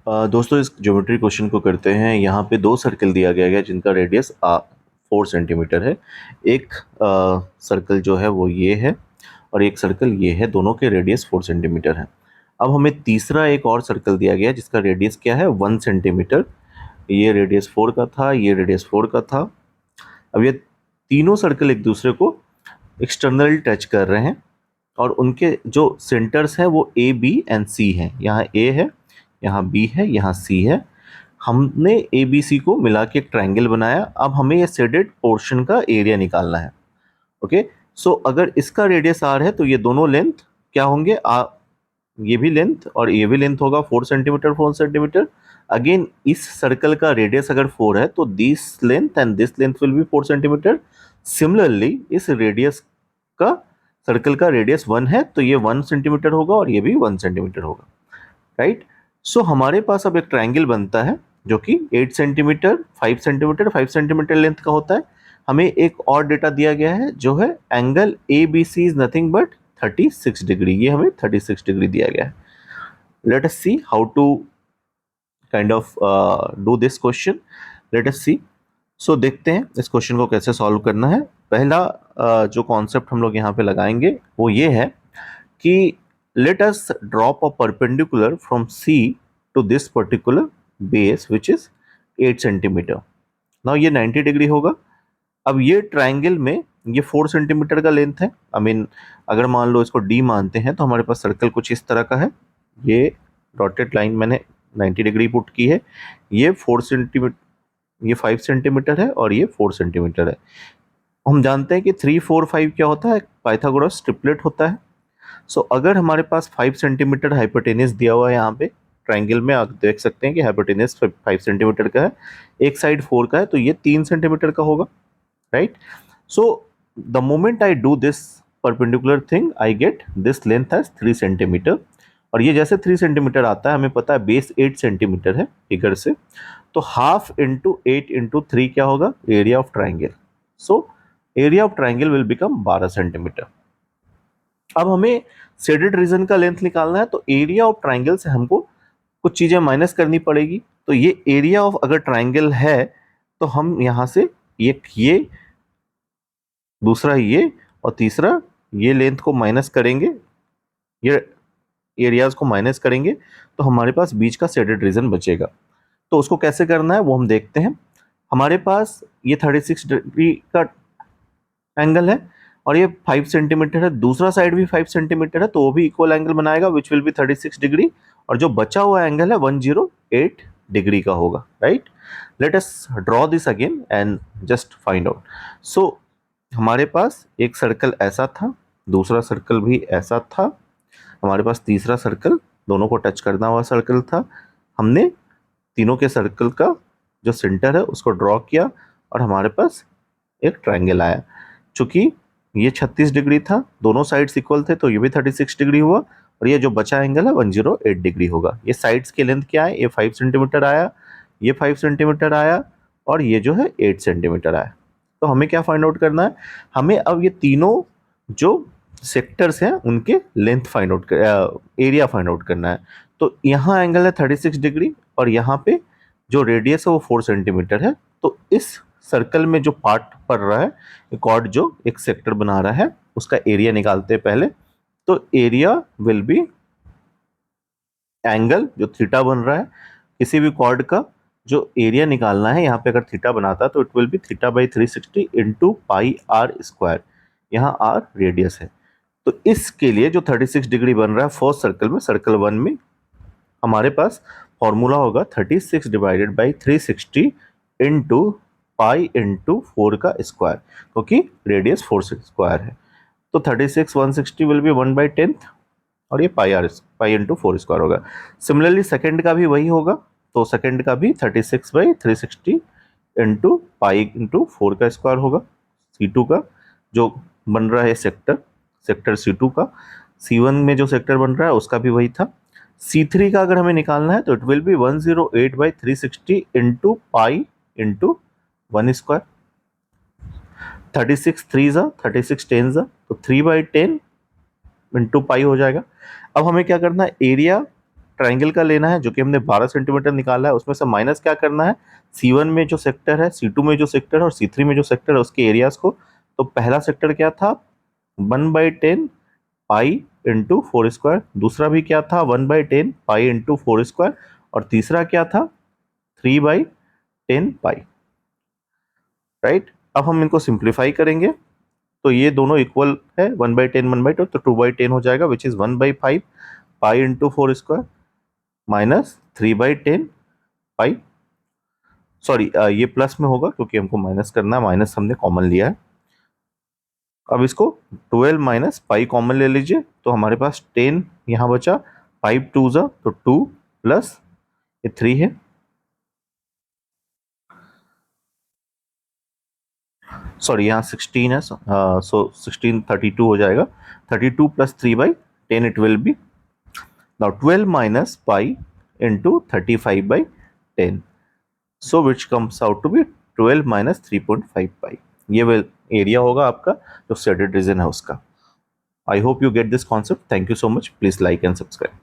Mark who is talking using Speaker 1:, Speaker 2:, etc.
Speaker 1: दोस्तों इस geometry question को करते हैं। यहाँ पे दो सर्कल दिया गया है जिनका रेडियस 4 सेंटीमीटर है। एक सर्कल जो है वो ये है और एक सर्कल ये है, दोनों के रेडियस 4 सेंटीमीटर है। अब हमें तीसरा एक और सर्कल दिया गया है जिसका रेडियस क्या है, 1 सेंटीमीटर। ये रेडियस 4 का था, ये रेडियस 4 का था। अब ये तीनों सर्कल एक दूसरे को एक्सटर्नल टच कर रहे हैं और उनके जो सेंटर्स हैं वो ए बी एंड सी हैं। यहाँ ए है, यहाँ बी है, यहाँ सी है। हमने ए बी सी को मिला के एक ट्राइंगल बनाया। अब हमें ये शेडेड पोर्शन का एरिया निकालना है। ओके, सो अगर इसका रेडियस आर है तो ये दोनों लेंथ क्या होंगे, ये भी लेंथ और ये भी लेंथ होगा 4 सेंटीमीटर 4 सेंटीमीटर। अगेन इस सर्कल का रेडियस अगर 4 है तो this length and this length will be 4 centimetre. Similarly इस रेडियस का, सर्कल का रेडियस 1 है तो ये 1 सेंटीमीटर होगा और ये भी 1 सेंटीमीटर होगा, राइट। सो हमारे पास अब एक ट्राइंगल बनता है जो कि 8 सेंटीमीटर 5 सेंटीमीटर 5 सेंटीमीटर लेंथ का होता है। हमें एक और डेटा दिया गया है जो है angle A B C is nothing but 36 degree. ये हमें 36 डिग्री दिया गया है। Let us see how to kind of do this question. Let us see. So देखते हैं इस क्वेश्चन को कैसे सॉल्व करना है। पहला जो कॉन्सेप्ट हम लोग यहाँ पे लगाएंगे वो ये है कि let us drop a perpendicular from C to this particular base which is 8 centimetre. Now ये 90 डिग्री होगा। अब ये ट्राइंगल में ये 4 सेंटीमीटर का लेंथ है। आई मीन अगर मान लो इसको D मानते हैं तो हमारे पास सर्कल कुछ इस तरह का है। ये डॉटेड लाइन मैंने 90 डिग्री पुट की है। ये 4 सेंटीमीटर, ये 5 सेंटीमीटर है और ये 4 सेंटीमीटर है। हम जानते हैं कि 3 4 5 क्या होता है, पाइथागोरस ट्रिपलेट होता है। सो अगर हमारे पास 5 सेंटीमीटर हाइपोटेनस दिया हुआ है यहाँ पे ट्राइंगल में, आप देख सकते हैं कि हाइपोटेनस 5 सेंटीमीटर का है, एक साइड 4 का है, तो ये 3 सेंटीमीटर का होगा, right. So the moment I do this perpendicular thing I get this length as 3 centimetre. और ये जैसे 3 सेंटीमीटर आता है, हमें पता है बेस 8 सेंटीमीटर है फिगर से, तो हाफ इंटू 8 इंटू 3 क्या होगा, area of triangle. So area of triangle will become 12 centimetre. अब हमें शेडेड रीजन का लेंथ निकालना है, तो एरिया ऑफ ट्राइंगल से हमको कुछ चीजें माइनस करनी पड़ेगी। तो ये एरिया ऑफ अगर ट्राइंगल है तो हम यहां से ये दूसरा ये और तीसरा ये लेंथ को माइनस करेंगे, ये एरियाज को माइनस करेंगे, तो हमारे पास बीच का शेडेड रीजन बचेगा। तो उसको कैसे करना है वो हम देखते हैं। हमारे पास ये 36 डिग्री का एंगल है और ये 5 सेंटीमीटर है, दूसरा साइड भी 5 सेंटीमीटर है, तो वो भी इक्वल एंगल बनाएगा विच विल बी 36 डिग्री। और जो बचा हुआ एंगल है 108 डिग्री का होगा, right. Let us draw this again and just find out. So हमारे पास एक सर्कल ऐसा था, दूसरा सर्कल भी ऐसा था, हमारे पास तीसरा सर्कल दोनों को टच करना हुआ सर्कल था। हमने तीनों के सर्कल का जो सेंटर है उसको ड्रॉ किया और हमारे पास एक ट्राइंगल आया। चूंकि ये 36 डिग्री था, दोनों साइड्स इक्वल थे, तो ये भी 36 डिग्री हुआ और ये जो बचा एंगल है 108 डिग्री होगा। ये साइड्स के लेंथ क्या है, ये 5 सेंटीमीटर आया, ये 5 सेंटीमीटर आया और ये जो है 8 सेंटीमीटर आया। तो हमें क्या फाइंड आउट करना है, हमें अब ये तीनों जो सेक्टर्स हैं उनके length find out, area find out करना है। तो यहाँ एंगल है 36 डिग्री और यहाँ पे जो रेडियस है वो 4 सेंटीमीटर है। तो इस सर्कल में जो पार्ट पड़ रहा है, कॉर्ड जो एक सेक्टर बना रहा है, उसका एरिया निकालते हैं पहले। तो एरिया विल बी एंगल जो थीटा बन रहा है, किसी भी कॉर्ड का जो एरिया निकालना है, यहाँ पे अगर थीटा बनाता है तो it will be theta by 360 into pi r square. यहाँ आर रेडियस है। तो इसके लिए जो 36 डिग्री बन रहा है फर्स्ट सर्कल में, सर्कल 1 में, हमारे पास फॉर्मूला होगा 36 divided by 360 into pi into 4 का स्क्वायर, क्योंकि रेडियस 4 स्क्वायर है। तो 36 160 विल बी 1/10 और ये पाई इंटू 4 स्क्वायर होगा। सिमिलरली सेकेंड का भी वही होगा, तो सेकेंड का भी 36/360 इंटू पाई इंटू 4 का स्क्वायर होगा। C2 का जो बन रहा है सेक्टर C2 का, C1 में जो सेक्टर बन रहा है उसका भी वही था। C3 का अगर हमें निकालना है तो it will B 108/360 into pi into 1 square. 36 3 जा 36 10 जा, तो 3/10 इंटू पाई हो जाएगा। अब हमें क्या करना है, एरिया ट्राइंगल का लेना है जो कि हमने 12 सेंटीमीटर निकाला है, उसमें से माइनस क्या करना है, C1 में जो सेक्टर है, C2 में जो सेक्टर है और C3 में जो सेक्टर है उसके एरियाज को। तो पहला सेक्टर क्या था, 1/10 पाई इंटू 4 स्क्वायर, दूसरा भी क्या था 1/10 पाई इंटू 4 स्क्वायर, और तीसरा क्या था 3/10 पाई। राइट, अब हम इनको सिंप्लीफाई करेंगे तो ये दोनों इक्वल है, 1/10 1/10, तो 2/10 हो जाएगा, which is 1/5 pi into 4 square minus 3/10 pi. Sorry, ये प्लस में होगा क्योंकि हमको माइनस करना है, माइनस हमने कॉमन लिया है। अब इसको 12 माइनस पाई कॉमन ले लीजिए तो हमारे पास 10 यहाँ बचा, 5 2 जा तो 2 प्लस ये 3 है, सॉरी यहाँ 16 है, सो 16 32 हो जाएगा, 32 plus 3/10 it will be, now 12 minus pi into 35/10, so which comes out to be 12 minus 3.5 pi. ये वेल एरिया होगा आपका जो शेडेड रीजन है उसका। I hope you get this concept. Thank you so much. Please like and subscribe.